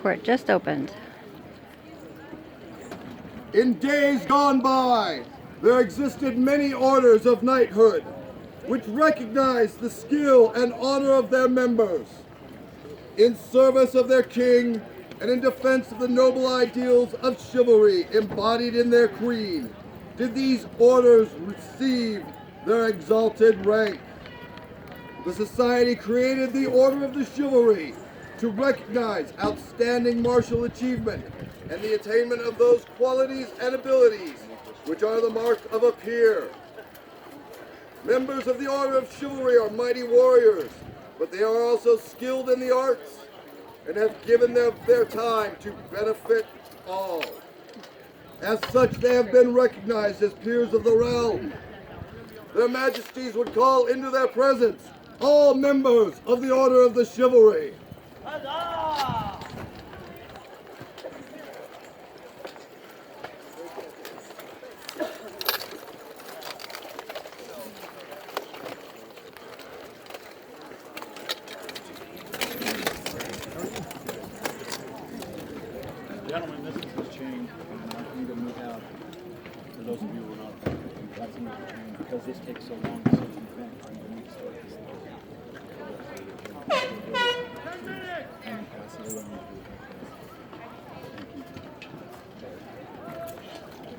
passport just opened. In days gone by, there existed many orders of knighthood, which recognized the skill and honor of their members. In service of their king and in defense of the noble ideals of chivalry embodied in their queen, did these orders receive their exalted rank. The society created the Order of the Chivalry to recognize outstanding martial achievement and the attainment of those qualities and abilities which are the mark of a peer. Members of the Order of Chivalry are mighty warriors, but they are also skilled in the arts and have given their time to benefit all. As such, they have been recognized as peers of the realm. Their Majesties would call into their presence all members of the Order of the Chivalry. Huzzah! Gentlemen, this is the chain, and I need to move out. For those of you who are not, that's another chain because this takes so long to set an event. I'm going to start this and pass it around.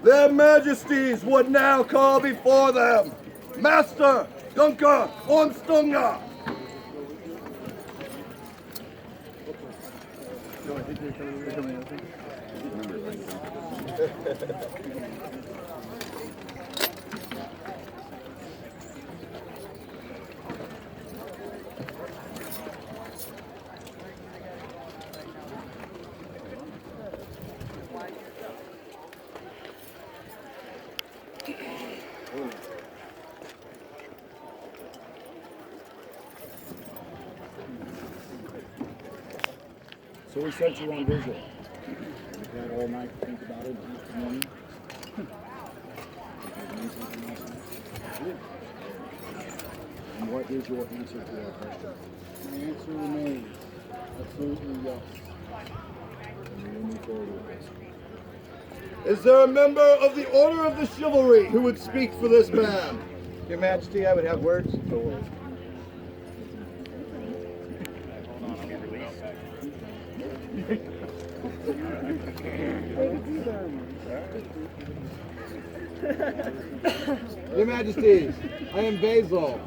Their Majesties would now call before them Master Dunkr Ormstunga. No, I think they're coming out. So we sent you on visual. We've had all night to think about it this morning. And what is your answer to our question? My answer remains absolutely yes. And we will move forward with this. Is there a member of the Order of the Chivalry who would speak for this man? Your Majesty, I would have words. Your Majesties, I am Basil,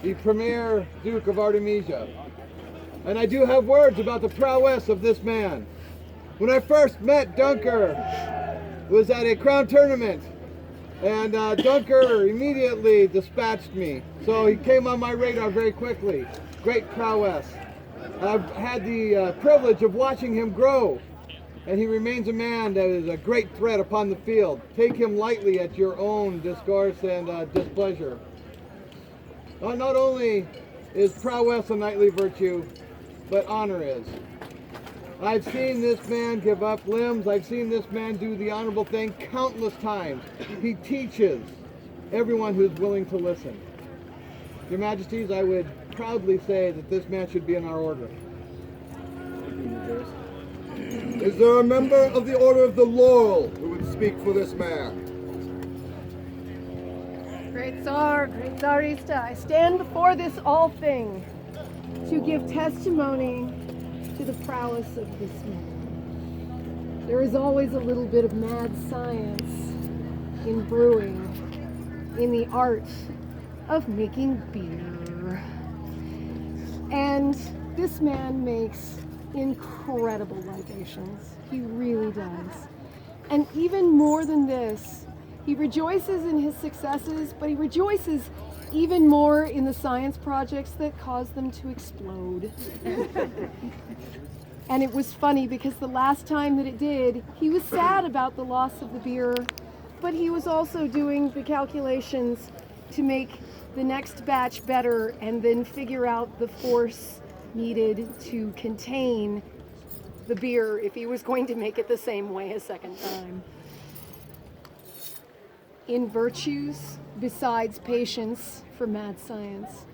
the Premier Duke of Artemisia, and I do have words about the prowess of this man. When I first met Dunkr, it was at a crown tournament, and Dunkr immediately dispatched me, so he came on my radar very quickly. Great prowess. I've had the privilege of watching him grow, and he remains a man that is a great threat upon the field. Take him lightly at your own discourse and displeasure. Not only is prowess a knightly virtue, but honor is. I've seen this man give up limbs. I've seen this man do the honorable thing countless times. He teaches everyone who's willing to listen. Your Majesties, I would proudly say that this man should be in our order. Is there a member of the Order of the Laurel who would speak for this man? Great Tsarista, I stand before this all thing to give testimony to the prowess of this man. There is always a little bit of mad science in brewing, in the art of making beer. And this man makes incredible libations. He really does. And even more than this, he rejoices in his successes, but he rejoices even more in the science projects that cause them to explode. And it was funny because the last time that it did, he was sad about the loss of the beer, but he was also doing the calculations to make the next batch better and then figure out the force needed to contain the beer if he was going to make it the same way a second time. In virtues, besides patience for mad science,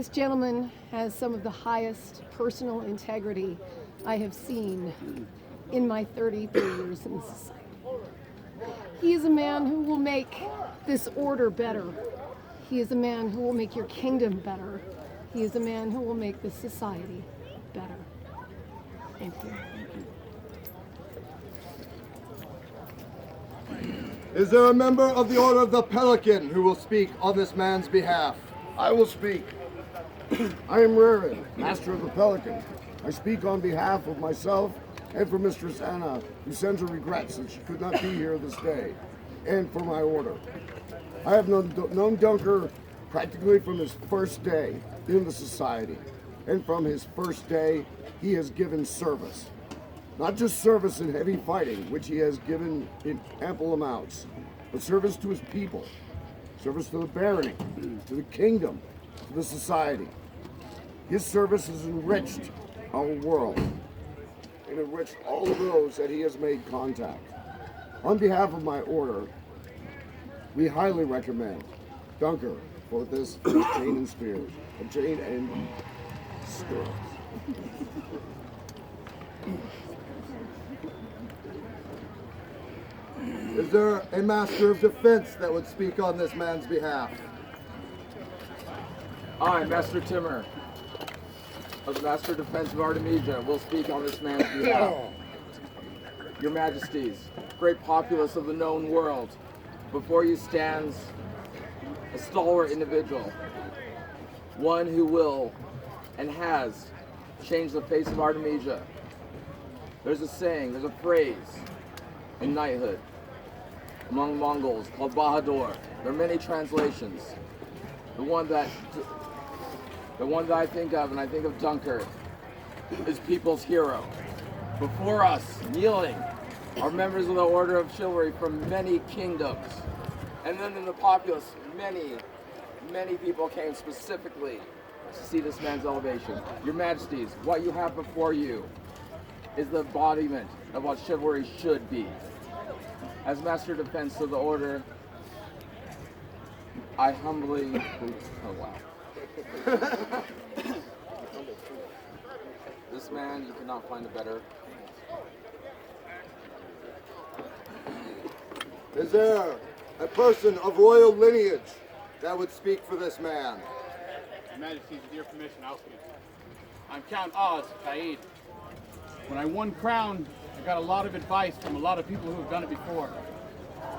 This gentleman has some of the highest personal integrity I have seen in my 33 years in the society. He is a man who will make this order better. He is a man who will make your kingdom better. He is a man who will make this society better. Thank you. Is there a member of the Order of the Pelican who will speak on this man's behalf? I will speak. I am Rarin, Master of the Pelican. I speak on behalf of myself and for Mistress Anna, who sends her regrets that she could not be here this day, and for my order. I have known Dunkr practically from his first day in the society, and from his first day, he has given service. Not just service in heavy fighting, which he has given in ample amounts, but service to his people, service to the barony, to the kingdom, to the society. His service has enriched our world and enriched all of those that he has made contact. On behalf of my order, we highly recommend Dunkr for this chain and spears, chain and stirrups. Is there a Master of Defense that would speak on this man's behalf? I, Master Timur, of the Master Defense of Artemisia, will speak on this man's behalf. Your Majesties, great populace of the known world, before you stands a stalwart individual, one who will and has changed the face of Artemisia. There's a saying, there's a phrase in knighthood among Mongols called Bahadur. There are many translations. The one that I think of, and I think of Dunkr, is people's hero. Before us, kneeling, are members of the Order of Chivalry from many kingdoms. And then in the populace, many people came specifically to see this man's elevation. Your Majesties, what you have before you is the embodiment of what chivalry should be. As Master Defense of the Order, I humbly, oh wow. This man, you cannot find a better. Is there a person of royal lineage that would speak for this man? Your Majesties, with your permission, I'll speak. I'm Count Oz Kaid. When I won Crown, I got a lot of advice from a lot of people who have done it before.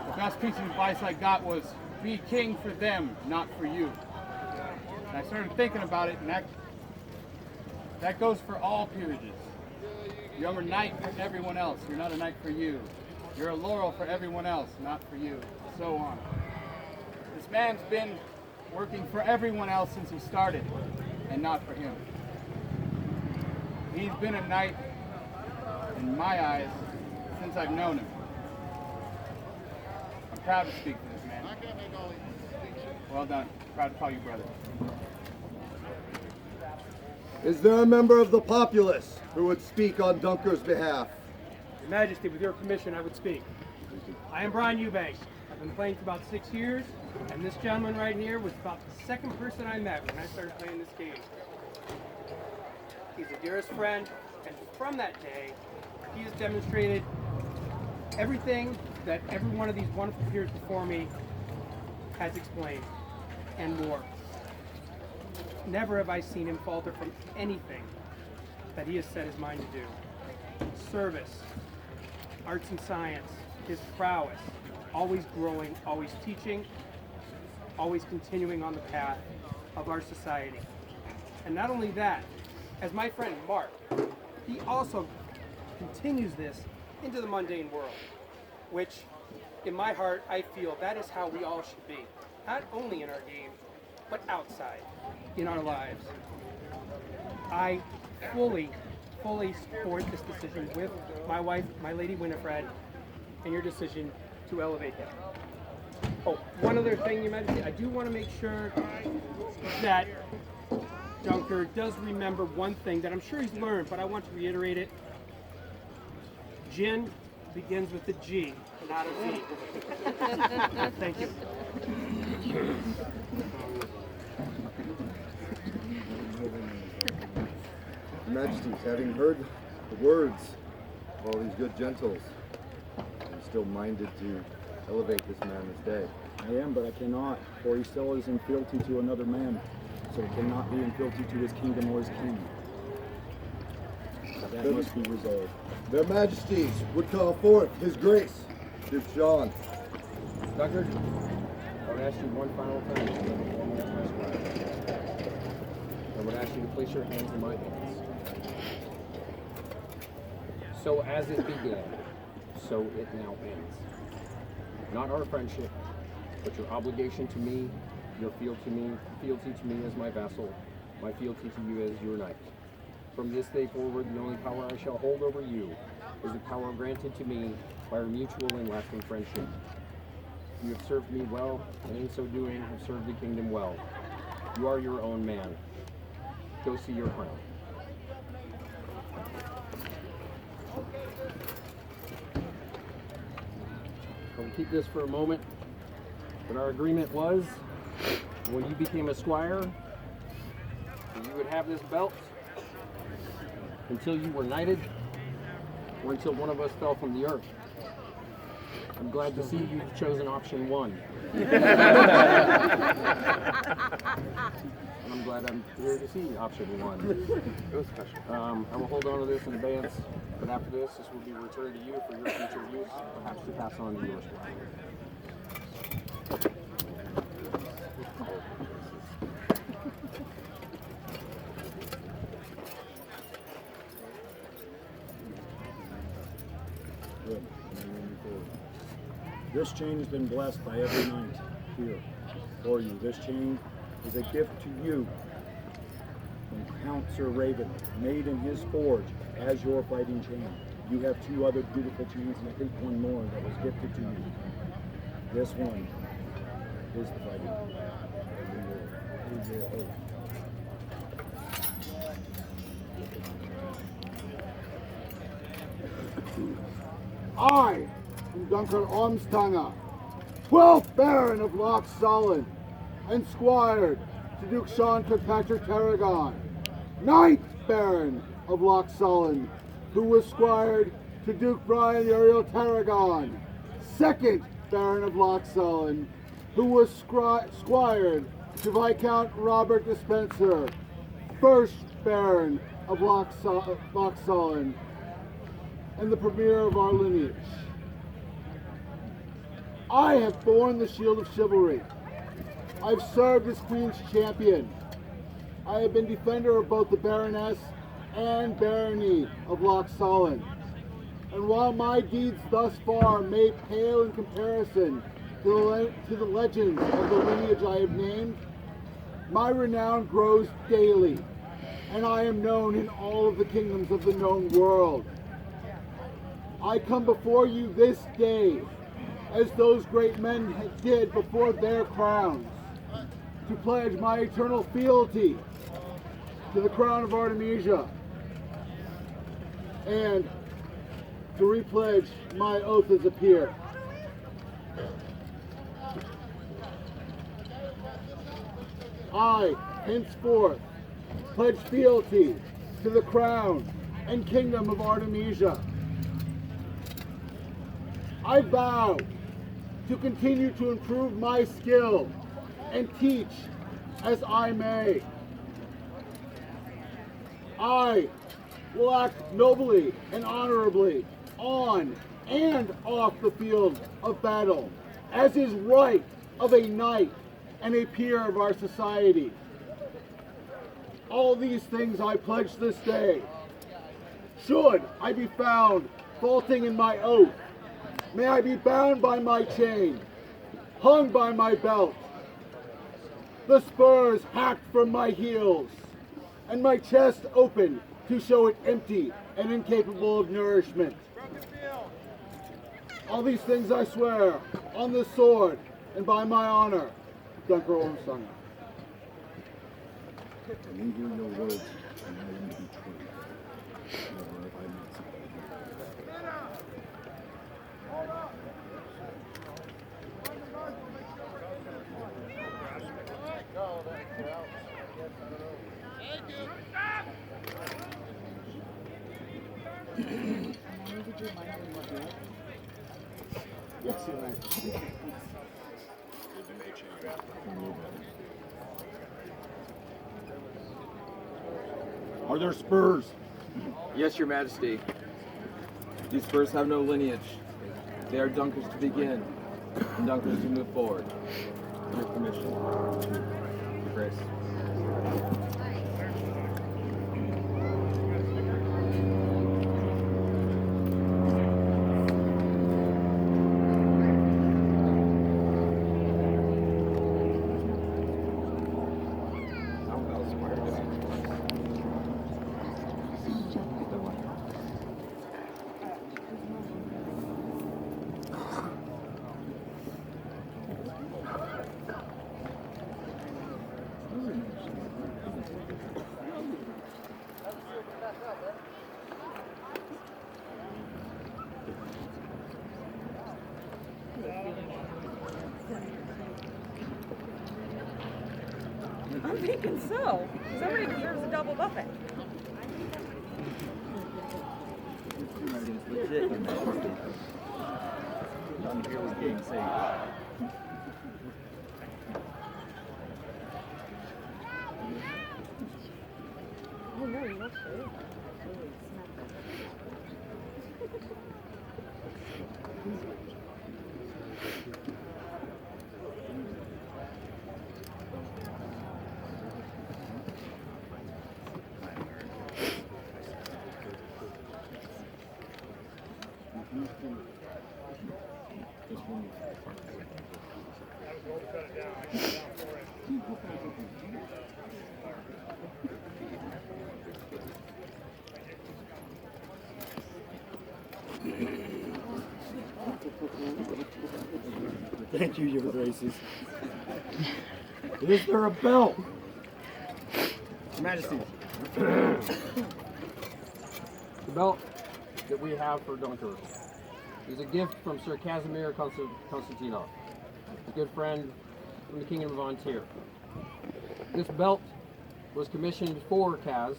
The best piece of advice I got was, be king for them, not for you. And I started thinking about it, and that goes for all peerages. You're a knight for everyone else. You're not a knight for you. You're a laurel for everyone else, not for you. So on. This man's been working for everyone else since he started, and not for him. He's been a knight, in my eyes, since I've known him. I'm proud to speak for this man. Well done. Proud to call you brother. Is there a member of the populace who would speak on Dunkr's behalf? Your Majesty, with your permission, I would speak. I am Brian Eubank. I've been playing for about 6 years, and this gentleman right here was about the second person I met when I started playing this game. He's a dearest friend, and from that day, he has demonstrated everything that every one of these wonderful peers before me has explained, and more. Never have I seen him falter from anything that he has set his mind to do. Service, arts and science, his prowess, always growing, always teaching, always continuing on the path of our society. And not only that, as my friend Mark, he also continues this into the mundane world, which in my heart, I feel that is how we all should be. Not only in our game, but outside, in our lives. I fully support this decision with my wife, my lady Winifred, and your decision to elevate him. Oh, one other thing, Your Majesty, I do want to make sure that Dunkr does remember one thing that I'm sure he's learned, but I want to reiterate it. Jin begins with a G, not a Z. Thank you. Your Majesties, having heard the words of all these good gentles, I'm still minded to elevate this man this day. I am, but I cannot, for he still is in fealty to another man, so he cannot be in fealty to his kingdom or his king. That must be resolved. Their Majesties would call forth His Grace, Duke Sean. Dunkr, I would ask you one final time to give me 1 minute to my squire. I would ask you to place your hands in my hands. So as it began, so it now ends. Not our friendship, but your obligation to me, your fealty to me as my vassal, my fealty to you as your knight. From this day forward, the only power I shall hold over you is the power granted to me by our mutual and lasting friendship. You have served me well, and in so doing have served the kingdom well. You are your own man. Go see your crown. We'll keep this for a moment. But our agreement was, when you became a squire, that you would have this belt until you were knighted, or until one of us fell from the earth. I'm glad to see you've chosen option 1. And I'm glad I'm here to see option 1. I will hold on to this in advance, but after this will be returned to you for your future use, perhaps to pass on to your squire. Good. This chain has been blessed by every knight here for you. This chain is a gift to you from Count Sir Raven, made in his forge as your fighting chain. You have 2 other beautiful chains, and I think 1 more that was gifted to you. This one is the fighting. Your oath. I am Dunkr Ormstange, 12th Baron of Loch Solon, and squired to Duke Sean Kirkpatrick Tarragon, 9th Baron of Loch Solon, who was squired to Duke Brian Uriel Tarragon, 2nd Baron of Loch Solon, who was squired to Viscount Robert Despencer, 1st Baron of Loch Solon, and the premier of our lineage. I have borne the shield of chivalry. I've served as Queen's champion. I have been defender of both the Baroness and Barony of Loch Solon. And while my deeds thus far may pale in comparison to the legends of the lineage I have named, my renown grows daily, and I am known in all of the kingdoms of the known world. I come before you this day, as those great men did before their crowns, to pledge my eternal fealty to the crown of Artemisia, and to repledge my oath as a peer. I, henceforth, pledge fealty to the crown and kingdom of Artemisia. I vow to continue to improve my skill and teach as I may. I will act nobly and honorably on and off the field of battle, as is right of a knight and a peer of our society. All these things I pledge this day. Should I be found faulting in my oath, may I be bound by my chain, hung by my belt, the spurs hacked from my heels, and my chest open to show it empty and incapable of nourishment. All these things I swear on this sword and by my honor, Dunkr Ormstange. And we hear your words, and I am to be true. Nor have I not supplied. Yes, Your Majesty. Are there spurs? Yes, Your Majesty. These spurs have no lineage. They are Dunkers to begin, and Dunkers to move forward. Your permission. Your Grace. I'm thinking so. Somebody deserves a double buffet. Legit, Your Majesty. I'm here with King Sage. Oh no, you look good. Thank you, Your Graces. Is there a belt? Your Majesty. The belt that we have for Dunkr is a gift from Sir Casimir Konstantinov, a good friend from the Kingdom of Ontir. This belt was commissioned for Kaz.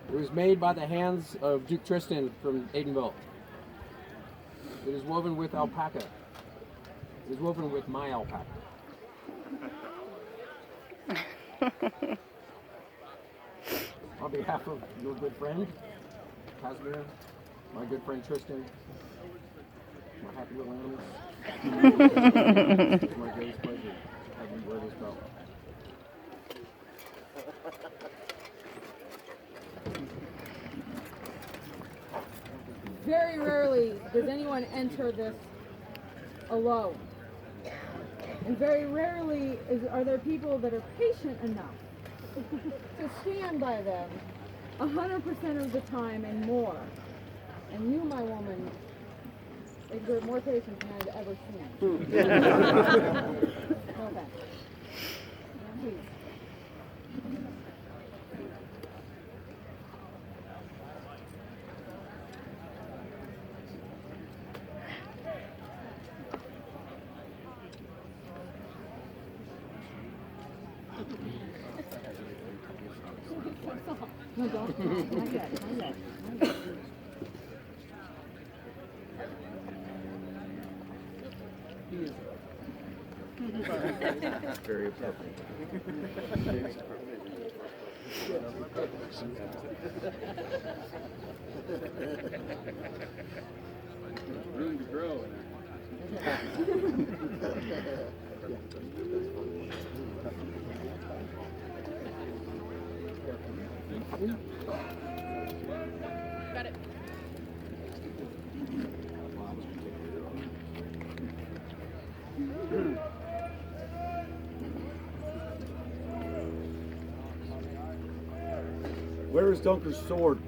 It was made by the hands of Duke Tristan from Aidenville. It is woven with alpaca. It is woven with my alpaca. On behalf of your good friend, Casimir, my good friend Tristan, my happy little animals, it's my greatest pleasure having you wear this belt. Very rarely does anyone enter this alone. And very rarely are there people that are patient enough to stand by them 100% of the time and more. And you, my woman, exert more patience than I've ever seen. No offense. Please. No, don't. Not yet. Not yet. Not yet. Very appropriate. Room to grow. Got it. Where is Dunker's sword?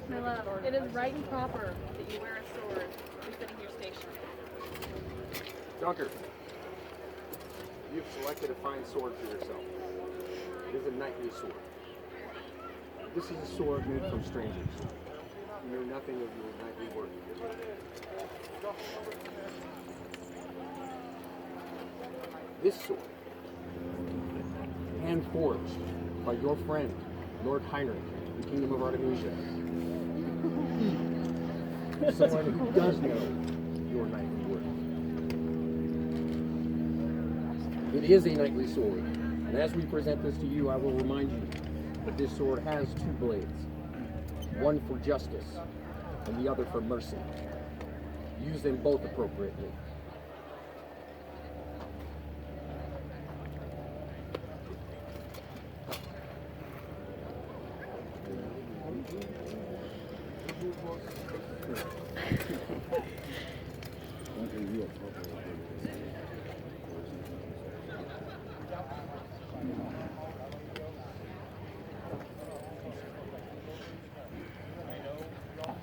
No, love, it is right and proper that you wear a sword befitting your station. Dunkr, you've selected a fine sword for yourself. It is a knightly sword. This is a sword made from strangers. You know nothing of your knightly work. This sword, hand forged by your friend, Lord Heinrich, the Kingdom of Artemisia. Someone who does know your knightly work. It is a knightly sword, and as we present this to you, I will remind you that this sword has two blades, one for justice and the other for mercy. Use them both appropriately.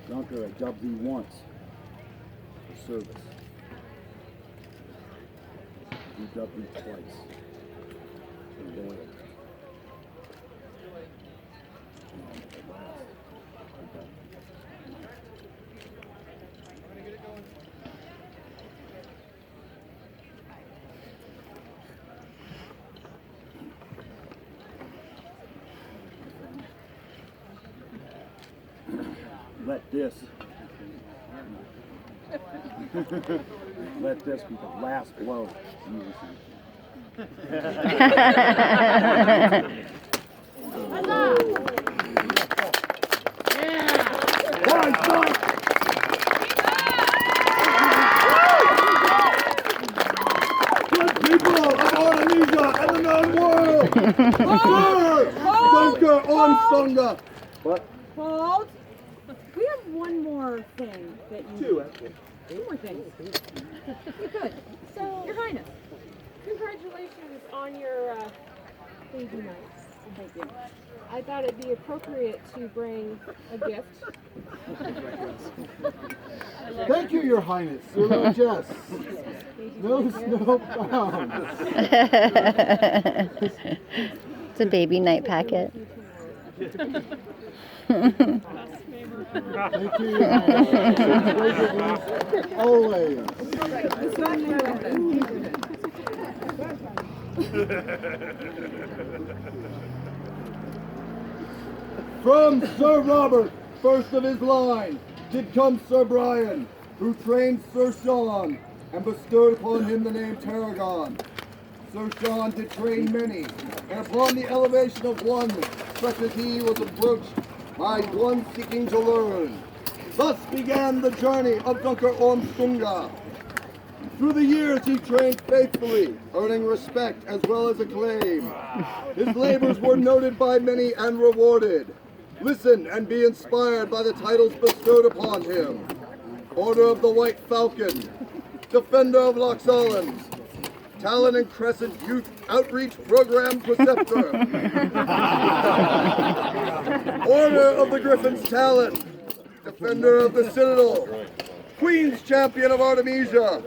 Dunkr, I dubbed thee once for service. We dubbed thee twice for loyalty. And at last, I dubbed thee. Let this be the last blow you receive. Good people of Artemisia and the known world! Dunkr on Stonga! What? Hold. We have one more thing that you... Two, actually. Two more things. You could. So, Your Highness, Congratulations on your baby night. Thank you. I thought it'd be appropriate to bring a gift. Thank you, Your Highness. Your little jest. No snow bound. It's a baby night packet. Thank you, Your Highness. Always. From Sir Robert, first of his line, did come Sir Brian, who trained Sir Sean and bestowed upon him the name Tarragon. Sir Sean did train many, and upon the elevation of one, such as he was approached by one seeking to learn. Thus began the journey of Dunkr Ormstunga. Through the years he trained faithfully, earning respect as well as acclaim. His labors were noted by many and rewarded. Listen and be inspired by the titles bestowed upon him. Order of the White Falcon, Defender of Lochsalans, Talon and Crescent Youth Outreach Program Preceptor, Order of the Griffin's Talon, Defender of the Citadel, Queen's Champion of Artemisia,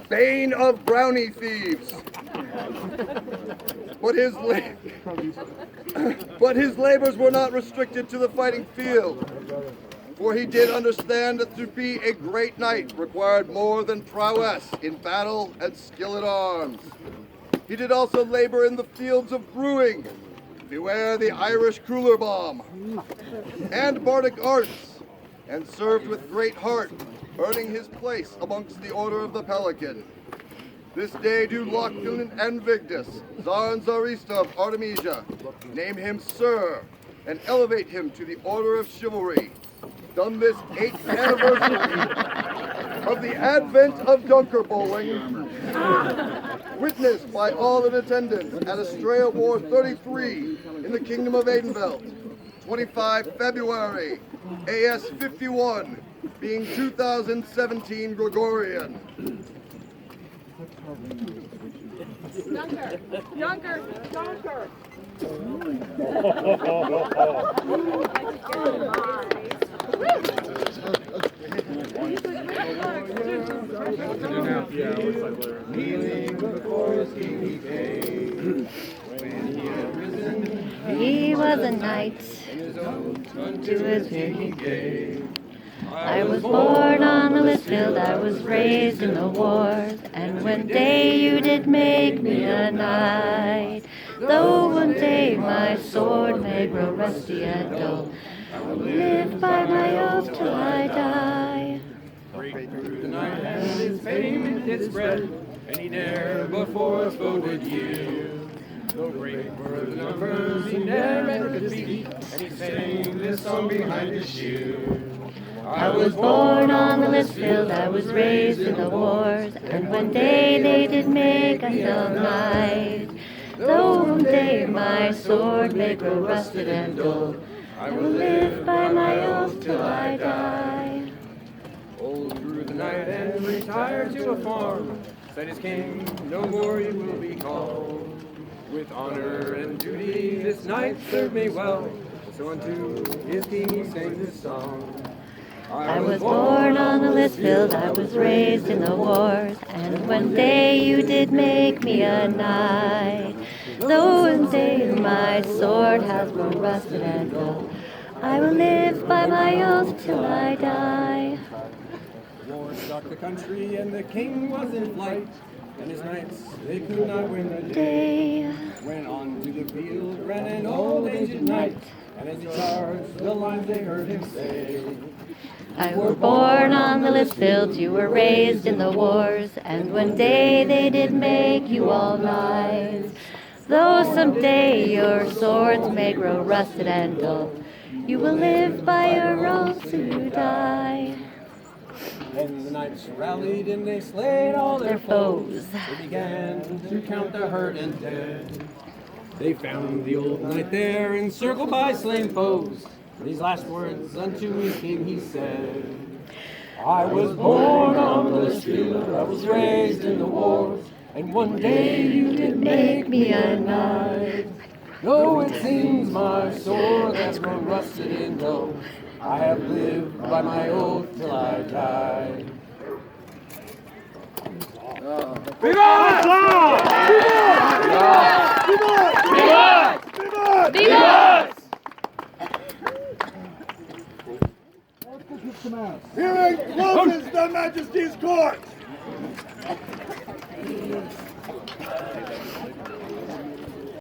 Bane of Brownie Thieves. But his labors were not restricted to the fighting field, for he did understand that to be a great knight required more than prowess in battle and skill at arms. He did also labor in the fields of brewing, beware the Irish cooler bomb, and bardic arts, and served with great heart, earning his place amongst the Order of the Pelican. This day do Lochlan and Vigdis, Tsar and Tsarista of Artemisia, name him Sir, and elevate him to the Order of Chivalry. Done this 8th anniversary of the advent of Dunkr bowling, witnessed by all in attendance at Estrella War 33 in the Kingdom of Aidenveld, 25 February, AS 51, being 2017 Gregorian. Dunkr! Dunkr! Dunkr! knight, to his king he gave. I was born on the Litchfield, I was raised in the wars, and one day you did make me a knight. Though one day my sword may grow rusty and dull, I will live by my oath till I die. Great through the night and his fame it did spread, and he ne'er before foe did yield. Though great were the numbers, he never could beat, and he sang this song behind his shield. I was born on the Litchfield, I was raised in the wars, and one day they did make us a knight. Though one day my sword may grow rusted and dull, I will live by my oath till I die. Old through the night and retired to a farm, said his king, no more he will be called. With honor and duty this knight served me well, so unto his king he sang this song. I was born on the Litchfield, I was raised in the wars, and one day you did make me a knight. Though one day my sword has grown rusted and dull, I will live by my oath till I die. War struck the country and the king was in flight, and his knights, they could not win the day. Went on to the field, ran an old aged knight, and as he charged, the lines they heard him say. I were born on the Litchfield, you were raised in the wars, and one day they did make you all knights. Though someday your swords may grow rusted and dull, you will live by your oath till you die. Then the knights rallied and they slayed all their foes. They began to count the hurt and dead. They found the old knight there encircled by slain foes. These last words unto his king he said, I was born on the Litchfield, I was raised in the wars, and one day you did make me a knight. Though it seems my sword has grown rusted and dull, I have lived by my oath till I die. Vivat! Vivat! Vivat! Vivat! Hearing closes the Majesty's court.